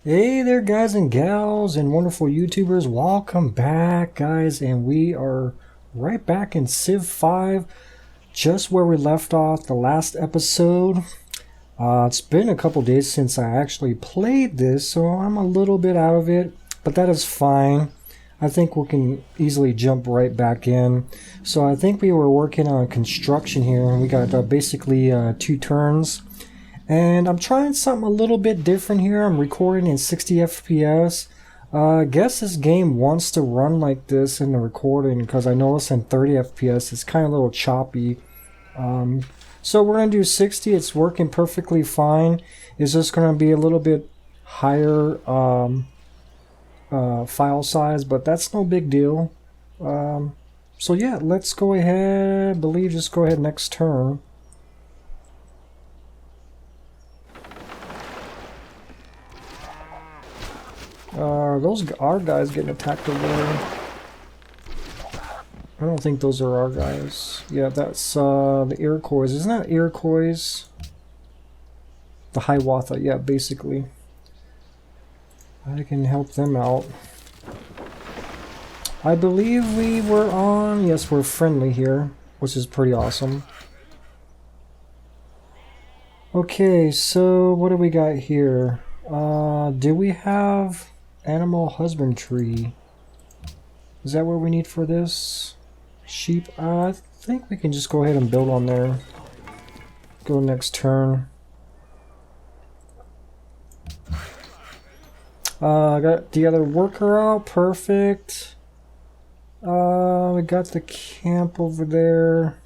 Hey there, guys and gals and wonderful YouTubers. Welcome back, guys, and we are right back in Civ 5, just where we left off the last episode. It's been a couple days since I actually played this, so I'm a little bit out of it, but that is fine. I think we can easily jump right back in. So I think we were working on construction here, and we got basically 2 turns. And I'm trying something a little bit different here. I'm recording in 60 FPS. I guess this game wants to run like this in the recording because I noticed in 30 FPS it's kind of a little choppy. So we're going to do 60. It's working perfectly fine. It's just going to be a little bit higher file size, but that's no big deal. So yeah, let's go ahead. I believe just go ahead next turn. Those our guys getting attacked over there. I don't think those are our guys. Yeah, that's the Iroquois. Isn't that Iroquois? The Hiawatha, yeah, basically. I can help them out. I believe we were on... Yes, we're friendly here, which is pretty awesome. Okay, so what do we got here? Do we have... Animal husbandry. Is that what we need for this? Sheep? I think we can just go ahead and build on there. Go next turn. I got the other worker out. Perfect. We got the camp over there.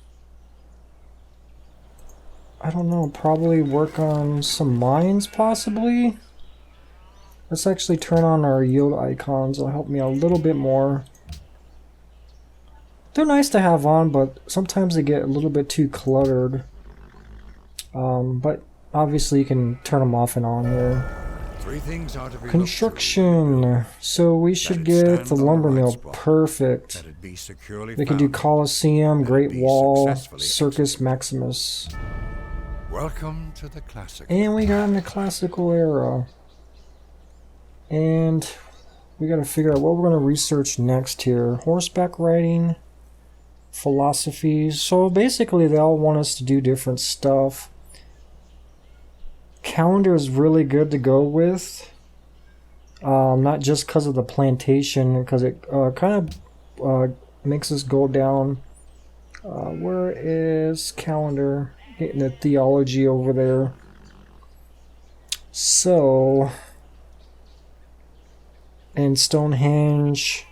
I don't know. Probably work on some mines, possibly. Let's actually turn on our yield icons. It'll help me a little bit more. They're nice to have on, but sometimes they get a little bit too cluttered. But obviously you can turn them off and on here. Construction. So we should get the lumber mill. Perfect. We can do Colosseum, Great Wall, Circus Maximus. Welcome to the classic. And we got in the classical era. And we got to figure out what we're going to research next here. Horseback riding, philosophies. So basically they all want us to do different stuff. Calendar is really good to go with. Not just because of the plantation, because it kind of makes us go down. Where is calendar? Getting the theology over there. So... And Stonehenge,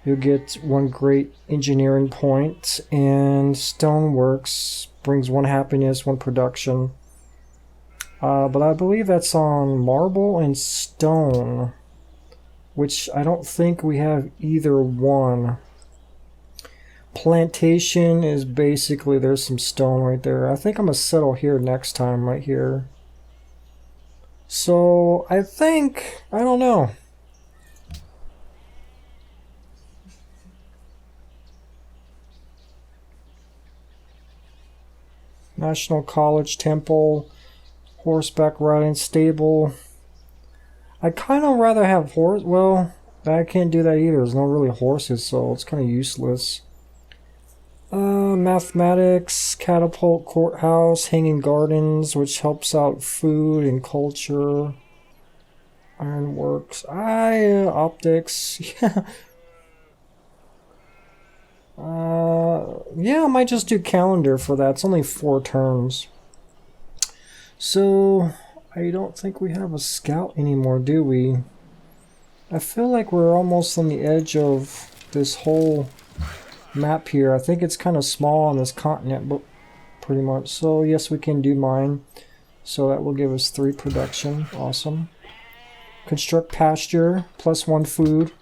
you'll get 1 great engineering point, and Stoneworks brings 1 happiness, 1 production. But I believe that's on marble and stone, which I don't think we have either one. Plantation is basically, there's some stone right there. I think I'm going to settle here next time, right here. So, I think, I don't know. National College, Temple, horseback riding, stable. I'd kind of rather have horse. Well, I can't do that either. There's no really horses, so it's kind of useless. Mathematics, catapult, courthouse, hanging gardens, which helps out food and culture. Ironworks. Optics. Yeah, I might just do calendar for that. It's only 4 turns. So, I don't think we have a scout anymore, do we? I feel like we're almost on the edge of this whole map here. I think it's kind of small on this continent, but pretty much. So, yes, we can do mine. So that will give us 3 production. Awesome. Construct pasture, plus 1 food.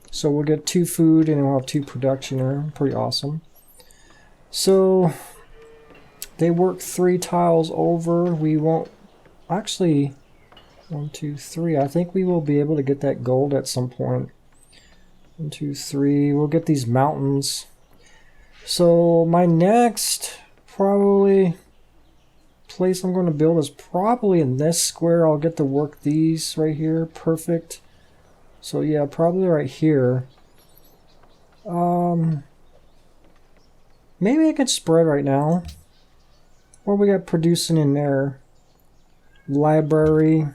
So we'll get 2 food and we'll have 2 production there. Pretty awesome. So they work 3 tiles over. We won't actually 1, 2, 3. I think we will be able to get that gold at some point. 1, 2, 3. We'll get these mountains. So my next probably place I'm going to build is probably in this square. I'll get to work these right here. Perfect. So yeah, probably right here. Maybe I could spread right now. What we got producing in there? Library.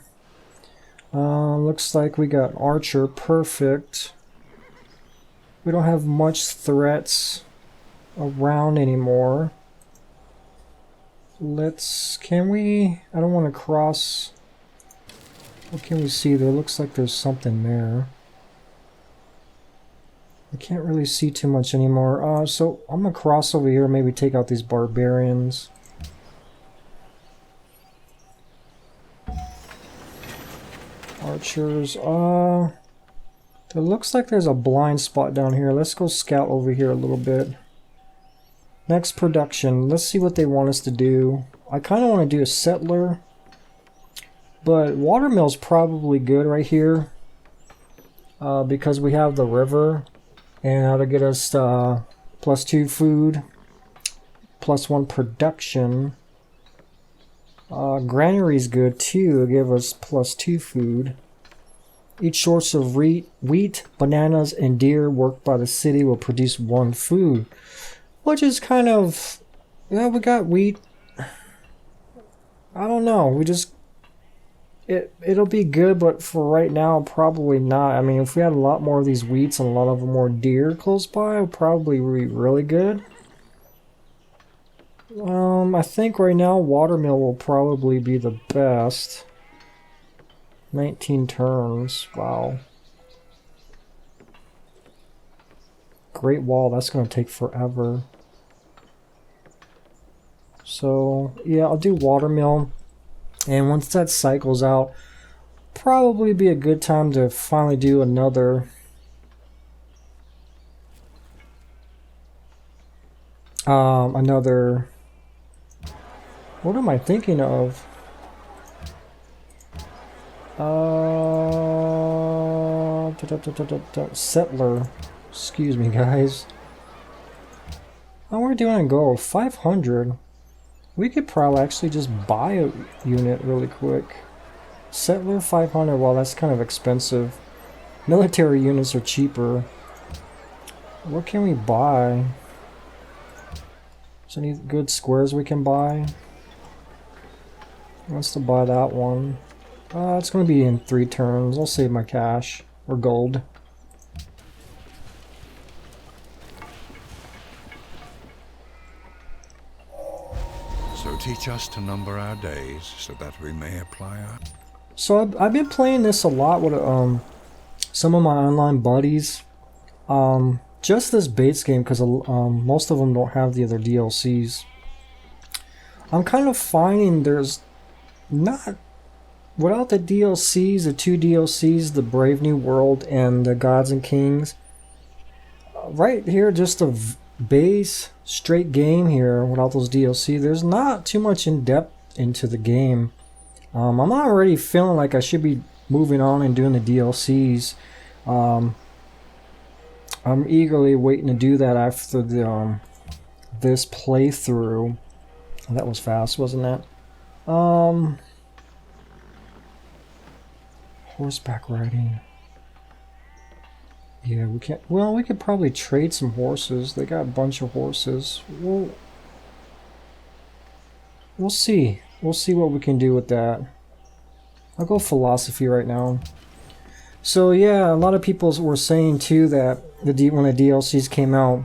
Looks like we got Archer. Perfect. We don't have much threats around anymore. Can we? I don't want to cross. What can we see? There looks like there's something there. I can't really see too much anymore. So I'm gonna cross over here, maybe take out these barbarians. Archers. It looks like there's a blind spot down here. Let's go scout over here a little bit. Next production. Let's see what they want us to do. I kind of want to do a settler, but watermill's probably good right here because we have the river. And that'll get us +2 food, +1 production. Granary's good too. It'll give us +2 food. Each source of wheat, bananas, and deer worked by the city will produce 1 food. Which is kind of... Yeah, we got wheat. I don't know. We just... It'll be good, but for right now, probably not. I mean, if we had a lot more of these wheats and a lot of more deer close by, it would probably be really good. I think right now, watermill will probably be the best. 19 turns. Wow. Great Wall, that's going to take forever. So, yeah, I'll do watermill. And once that cycles out, probably be a good time to finally do another what am I thinking of? Settler. Excuse me, guys. How are we doing in gold? 500. We could probably actually just buy a unit really quick. Settler 500, well that's kind of expensive. Military units are cheaper. What can we buy? Is there any good squares we can buy? Wants to buy that one. It's going to be in 3 turns. I'll save my cash. Or gold. So teach us to number our days, so that we may apply our... So I've been playing this a lot with some of my online buddies. Just this base game, because most of them don't have the other DLCs. I'm kind of finding there's not... Without the DLCs, the 2 DLCs, the Brave New World and the Gods and Kings. Right here, just a base straight game here without those DLC. There's not too much in depth into the game. I'm already feeling like I should be moving on and doing the DLCs. I'm eagerly waiting to do that after the this playthrough. That was fast, wasn't that? Horseback riding. Yeah, we can't. Well, we could probably trade some horses. They got a bunch of horses. We'll see. We'll see what we can do with that. I'll go philosophy right now. So yeah, a lot of people were saying too that when the DLCs came out,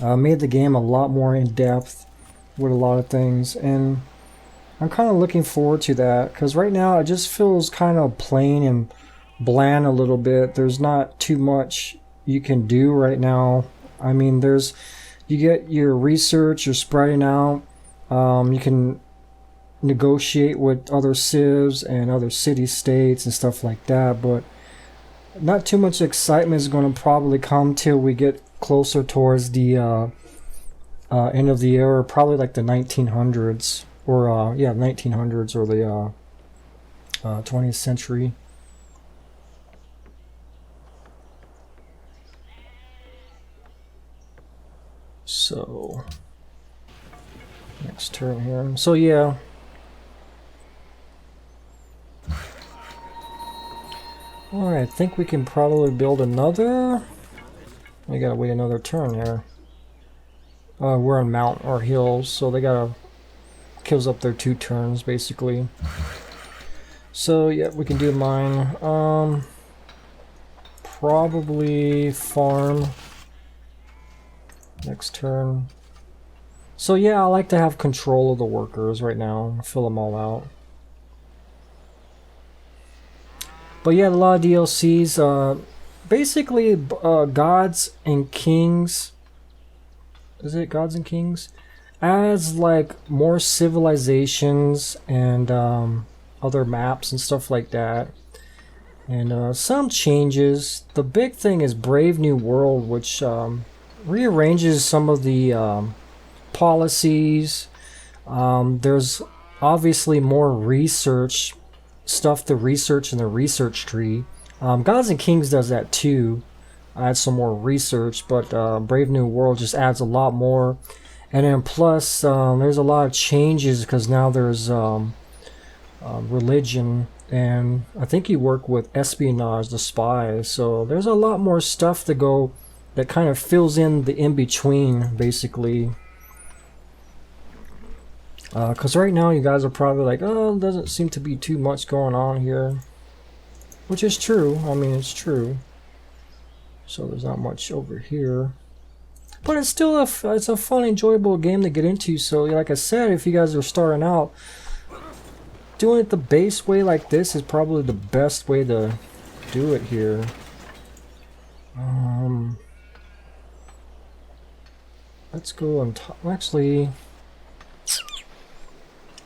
made the game a lot more in depth with a lot of things, and I'm kind of looking forward to that because right now it just feels kind of plain and bland a little bit. There's not too much you can do right now. I mean, you get your research, you're spreading out, you can negotiate with other civs and other city-states and stuff like that, but not too much excitement is going to probably come till we get closer towards the end of the era, probably like the 1900s, or yeah, 1900s or the 20th century. So Next turn here. So yeah. Alright, I think we can probably build another. We gotta wait another turn here. We're on mount or hills, so they gotta kills up their 2 turns basically. So yeah, we can do mine. Probably farm next turn. So yeah, I like to have control of the workers right now, fill them all out. But yeah, a lot of DLCs. Basically, Gods and Kings. Is it Gods and Kings? Adds like more civilizations and other maps and stuff like that. And some changes. The big thing is Brave New World, which rearranges some of the policies. There's obviously more research stuff to research in the research tree. Gods and Kings does that too. Adds some more research, but Brave New World just adds a lot more. And then plus, there's a lot of changes because now there's religion, and I think you work with espionage, the spies. So there's a lot more stuff to go that kind of fills in the in-between, basically. Because right now you guys are probably like, oh, there doesn't seem to be too much going on here. Which is true. I mean, it's true. So there's not much over here. But it's still it's a fun, enjoyable game to get into. So like I said, if you guys are starting out, doing it the base way like this is probably the best way to do it here. Let's go on top. Actually,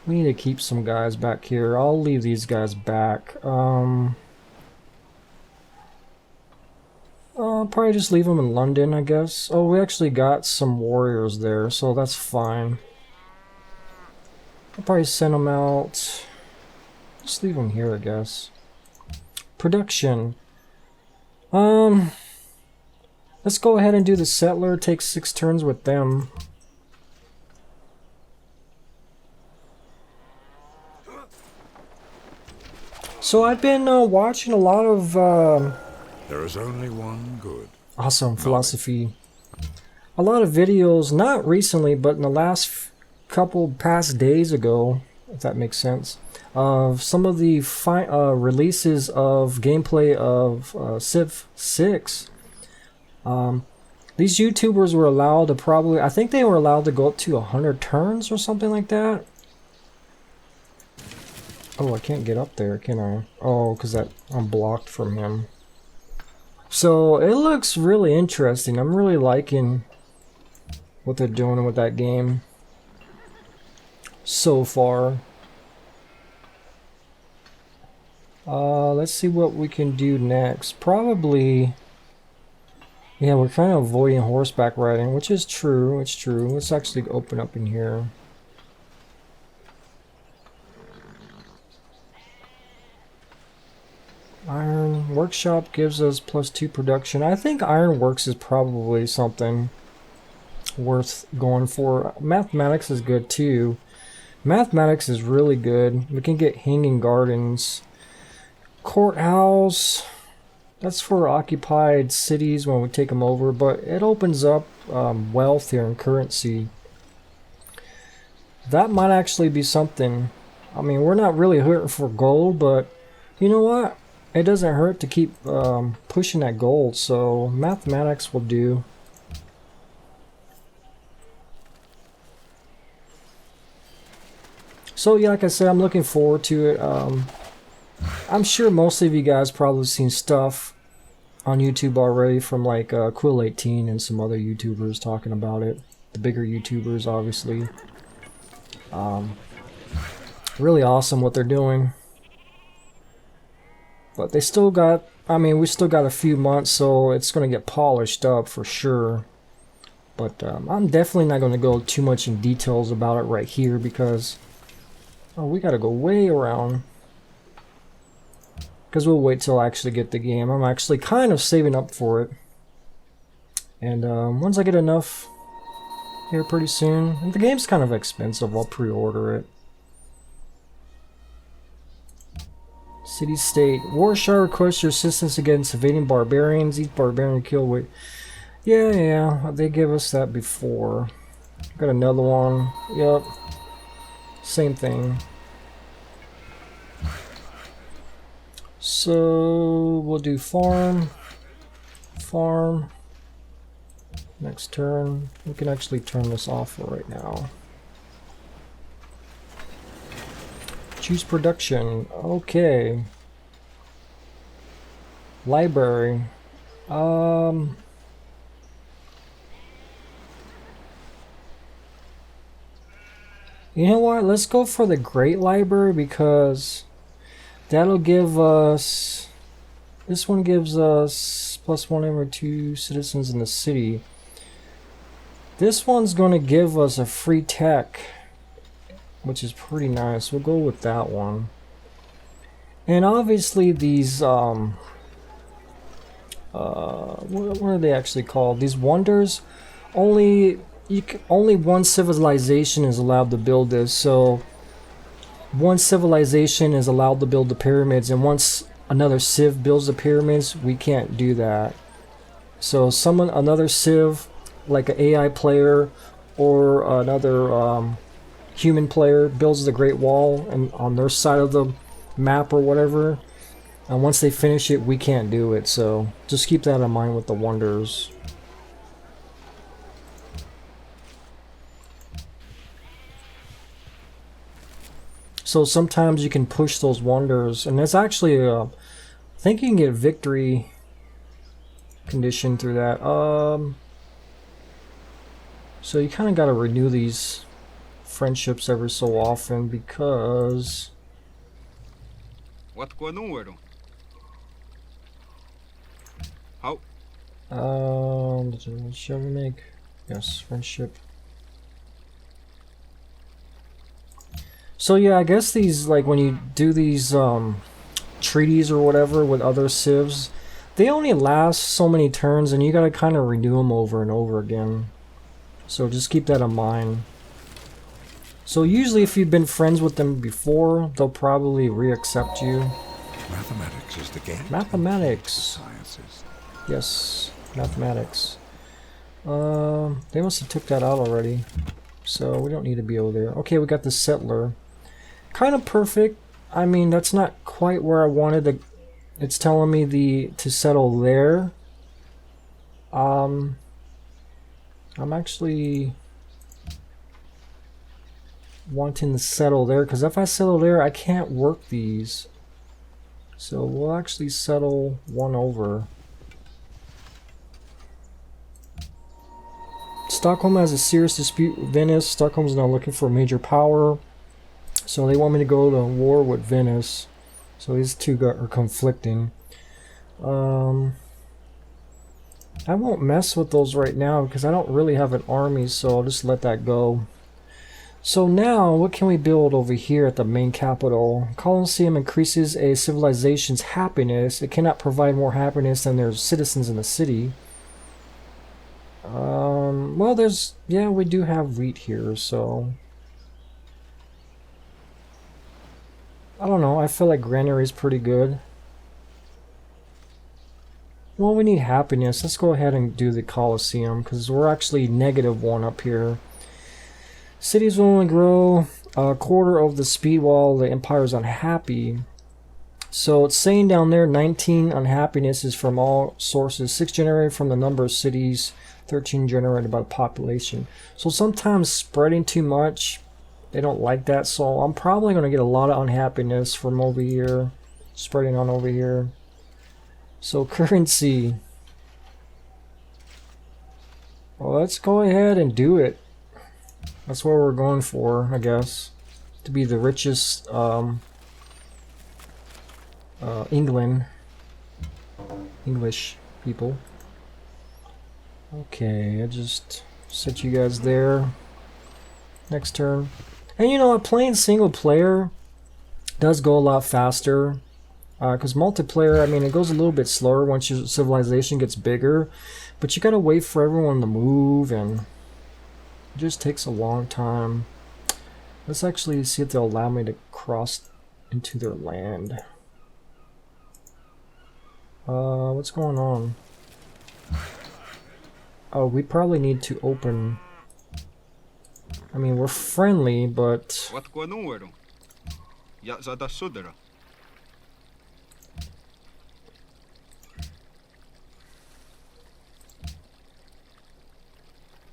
we need to keep some guys back here. I'll leave these guys back. I'll probably just leave them in London, I guess. Oh, we actually got some warriors there, so that's fine. I'll probably send them out. Just leave them here, I guess. Production. Let's go ahead and do the settler. Take 6 turns with them. So I've been watching a lot of There is only one good. awesome philosophy. A lot of videos, not recently, but in the last couple past days ago, if that makes sense, of some of the releases of gameplay of Civ 6. These YouTubers were allowed to I think they were allowed to go up to 100 turns or something like that. Oh, I can't get up there, can I? Oh, because I'm blocked from him. So it looks really interesting. I'm really liking what they're doing with that game so far. Let's see what we can do next. Probably, yeah, we're kind of avoiding horseback riding, which is true. It's true. Let's actually open up in here. Iron Workshop gives us +2 production. I think Ironworks is probably something worth going for. Mathematics is good too. Mathematics is really good. We can get Hanging Gardens. Courthouse. That's for occupied cities when we take them over, but it opens up wealth here and currency. That might actually be something. I mean, we're not really hurting for gold, but you know what? It doesn't hurt to keep pushing that gold, so mathematics will do. So yeah, like I said, I'm looking forward to it. I'm sure most of you guys probably seen stuff on YouTube already from like Quill18 and some other YouTubers talking about it. The bigger YouTubers, obviously. Really awesome what they're doing. But they still got, I mean, we still got a few months, so it's going to get polished up for sure. But I'm definitely not going to go too much in details about it right here because we got to go way around. Because we'll wait till I actually get the game. I'm actually kind of saving up for it. And once I get enough here pretty soon. And the game's kind of expensive. I'll pre-order it. City-state. Warshire requests your assistance against invading barbarians. Each barbarian kill with... Yeah, they gave us that before. Got another one. Yep. Same thing. So, we'll do farm. Farm. Next turn. We can actually turn this off for right now. Choose production. Okay. Library. You know what? Let's go for the Great Library because that'll give us... This one gives us +1 every 2 citizens in the city. This one's going to give us a free tech, which is pretty nice. We'll go with that one. And obviously these what are they actually called? These wonders, only one civilization is allowed to build this. So one civilization is allowed to build the pyramids, and once another civ builds the pyramids, we can't do that. So another civ, like an AI player or another human player, builds the Great Wall and on their side of the map or whatever, and once they finish it, we can't do it. So just keep that in mind with the wonders. So sometimes you can push those wonders, and that's actually I think you can get victory condition through that. So you kind of got to renew these friendships every so often because what número? How? Shall we make? Yes, friendship. So yeah, I guess these, like when you do these treaties or whatever with other civs, they only last so many turns, and you gotta kind of renew them over and over again. So just keep that in mind. So usually if you've been friends with them before, they'll probably re-accept you. Mathematics is the game. Mathematics. Sciences. Yes, mathematics. They must have took that out already. So we don't need to be over there. Okay, we got the settler. Kind of perfect. I mean, that's not quite where I wanted to... It's telling me to settle there. I'm actually wanting to settle there, because if I settle there, I can't work these. So we'll actually settle one over. Stockholm has a serious dispute with Venice. Stockholm's now looking for a major power. So they want me to go to war with Venice. So these two are conflicting. I won't mess with those right now because I don't really have an army, so I'll just let that go. So now, what can we build over here at the main capital? Colosseum increases a civilization's happiness. It cannot provide more happiness than their citizens in the city. Well, yeah, we do have wheat here, so I don't know, I feel like granary is pretty good. Well, we need happiness. Let's go ahead and do the Colosseum, because we're actually -1 up here. Cities will only grow a quarter of the speed while the empire is unhappy. So it's saying down there 19 unhappiness is from all sources, 6 generated from the number of cities, 13 generated by the population. So sometimes spreading too much, they don't like that. So I'm probably going to get a lot of unhappiness from over here, spreading on over here. So currency. Well, let's go ahead and do it. That's what we're going for, I guess. To be the richest English people. Okay, I just set you guys there. Next turn. And you know what, playing single player does go a lot faster. Because multiplayer, I mean, it goes a little bit slower once your civilization gets bigger. But you gotta wait for everyone to move, and It just takes a long time. Let's actually see if they'll allow me to cross into their land. What's going on? Oh, we probably need to open... I mean, we're friendly, but... Ootko nuoron? Ja zata sudra.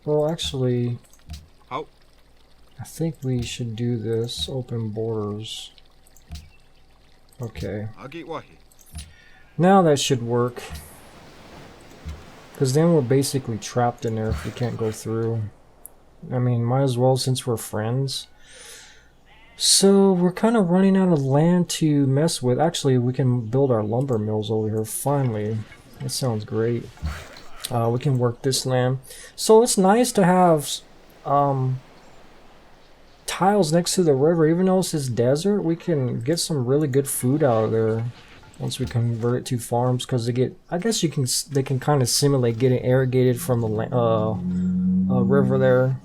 Well, actually... How? I think we should do this. Open borders. Okay. Agi wahi. Now that should work. Because then we're basically trapped in there if we can't go through. I mean, might as well since we're friends. So we're kind of running out of land to mess with. Actually, we can build our lumber mills over here finally. That sounds great. We can work this land. So it's nice to have tiles next to the river. Even though it's this desert, we can get some really good food out of there once we convert it to farms. Because they get, I guess they can kind of simulate getting irrigated from the river there.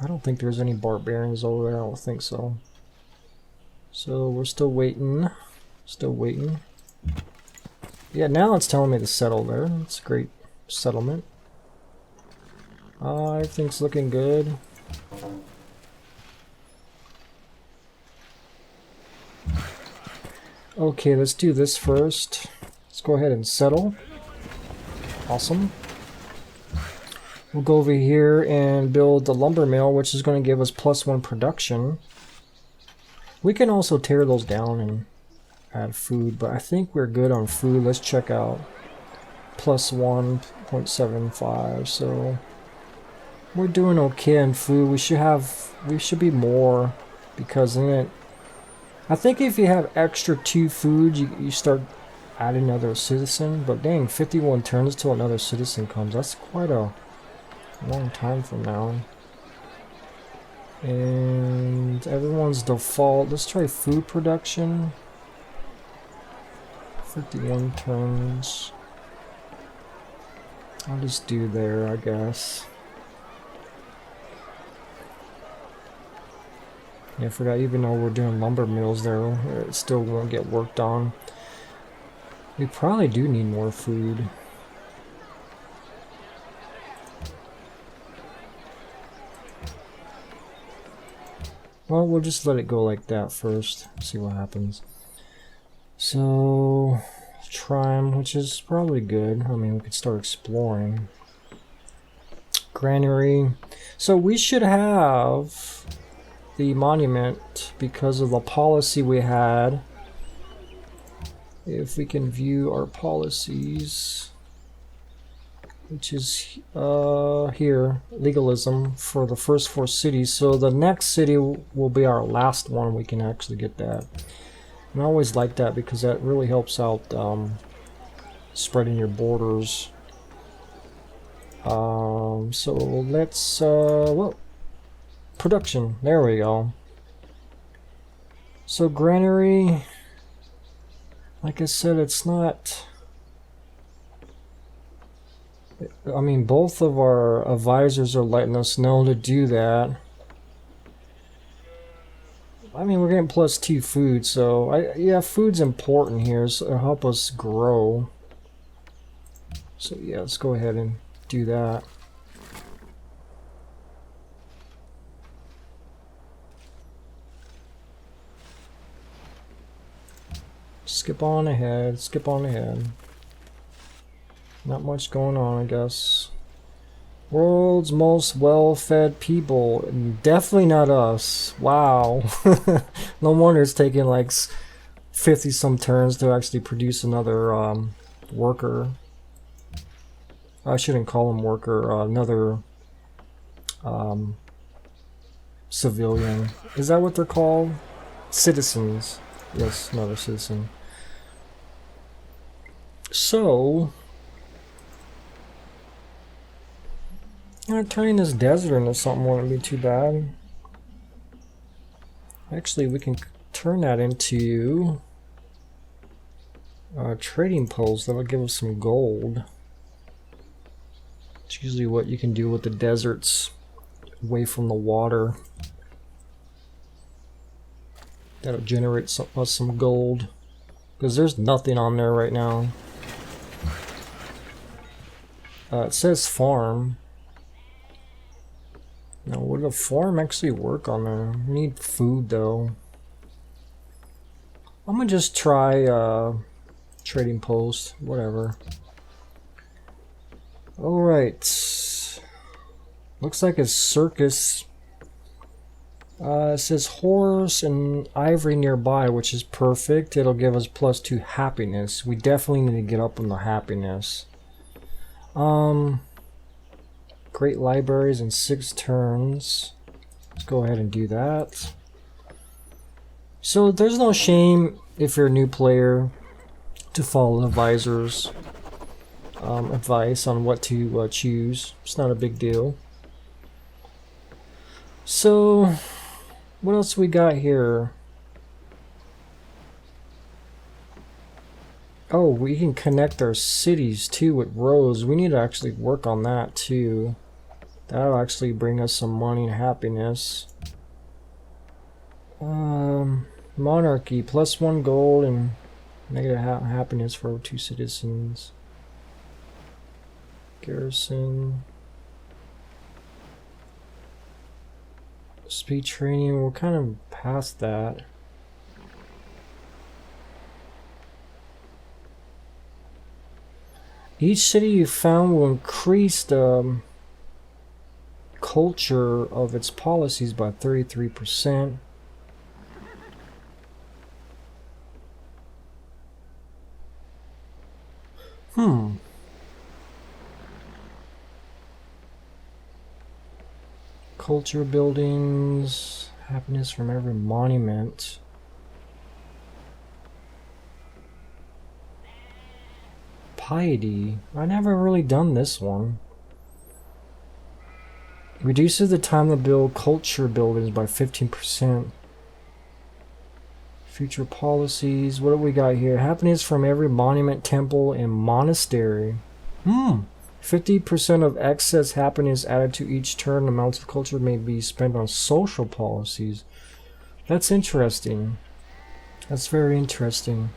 I don't think there's any barbarians over there. I don't think so. So we're still waiting. Still waiting. Yeah, now it's telling me to settle there. It's a great settlement. Everything's looking good. Okay, let's do this first. Let's go ahead and settle. Awesome. We'll go over here and build the lumber mill, which is going to give us +1 production. We can also tear those down and add food, but I think we're good on food. Let's check out. +1.75, so we're doing okay on food. We should be more, because in it, I think if you have extra 2 food, you start adding another citizen. But dang, 51 turns till another citizen comes. That's quite a long time from now. And everyone's default. Let's try food production. 51 turns. I'll just do there, I guess. Yeah, I forgot, even though we're doing lumber mills there, it still won't get worked on. We probably do need more food. Well, we'll just let it go like that first, see what happens. So, Trime, which is probably good. I mean, we could start exploring. Granary. So we should have the monument because of the policy we had. If we can view our policies, which is here, legalism for the first 4 cities. So the next city will be our last one. We can actually get that. And I always like that because that really helps out spreading your borders. So let's well, production. There we go. So granary, like I said, it's not. I mean, both of our advisors are letting us know to do that. I mean, we're getting +2 food, so yeah, food's important here, so it'll help us grow. So yeah, let's go ahead and do that. Skip on ahead, skip on ahead. Not much going on, I guess. World's most well-fed people. Definitely not us. Wow. No wonder it's taking like 50-some turns to actually produce another worker. I shouldn't call him worker. Another civilian. Is that what they're called? Citizens. Yes, another citizen. So, turning this desert into something wouldn't be too bad. Actually, we can turn that into trading post. That'll give us some gold. It's usually what you can do with the deserts away from the water. That'll generate some gold. Because there's nothing on there right now. It says farm. Now, would a farm actually work on there? We need food though. I'm gonna just try trading post, whatever. Alright. Looks like a circus. It says horse and ivory nearby, which is perfect. It'll give us +2 happiness. We definitely need to get up on the happiness. Great libraries in 6 turns. Let's go ahead and do that. So there's no shame if you're a new player to follow the advisor's advice on what to choose. It's not a big deal. So what else we got here? Oh, we can connect our cities too with roads. We need to actually work on that too. That'll actually bring us some money and happiness. Monarchy, +1 gold and negative happiness for 2 citizens. Garrison. Speed training, we're kind of past that. Each city you found will increase the culture of its policies by 33%. Culture buildings, happiness from every monument. Piety. I never really done this one. Reduces the time to build culture buildings by 15%. Future policies. What do we got here? Happiness from every monument, temple, and monastery. 50% of excess happiness added to each turn. Amounts of culture may be spent on social policies. That's interesting. That's very interesting.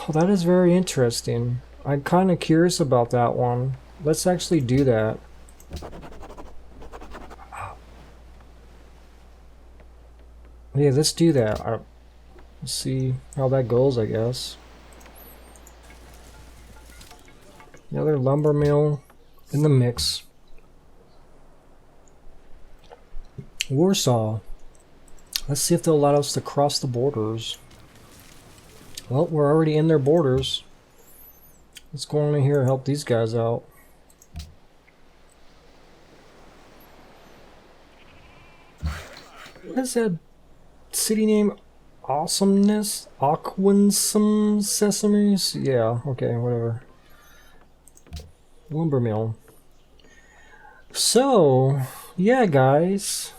Oh, that is very interesting. I'm kind of curious about that one. Let's actually do that. Yeah, let's do that. Let's see how that goes, I guess. Another lumber mill in the mix. Warsaw. Let's see if they'll allow us to cross the borders. Well, we're already in their borders. Let's go on in here and help these guys out. What is that city name? Awesomeness? Aquansome Sesames? Yeah, okay, whatever. Lumber mill. So, yeah, guys.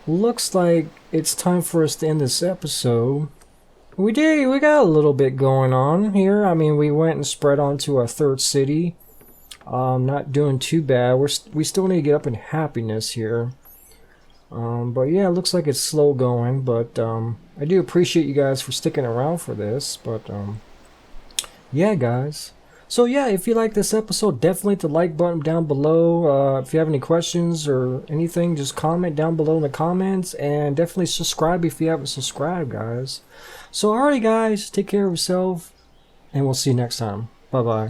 Looks like it's time for us to end this episode. We got a little bit going on here. I mean, we went and spread onto our 3rd city. Not doing too bad. We still need to get up in happiness here. But yeah, it looks like it's slow going. But I do appreciate you guys for sticking around for this. But yeah, guys. So yeah, if you like this episode, definitely hit the like button down below. If you have any questions or anything, just comment down below in the comments. And definitely subscribe if you haven't subscribed, guys. So alright, guys, take care of yourself. And we'll see you next time. Bye-bye.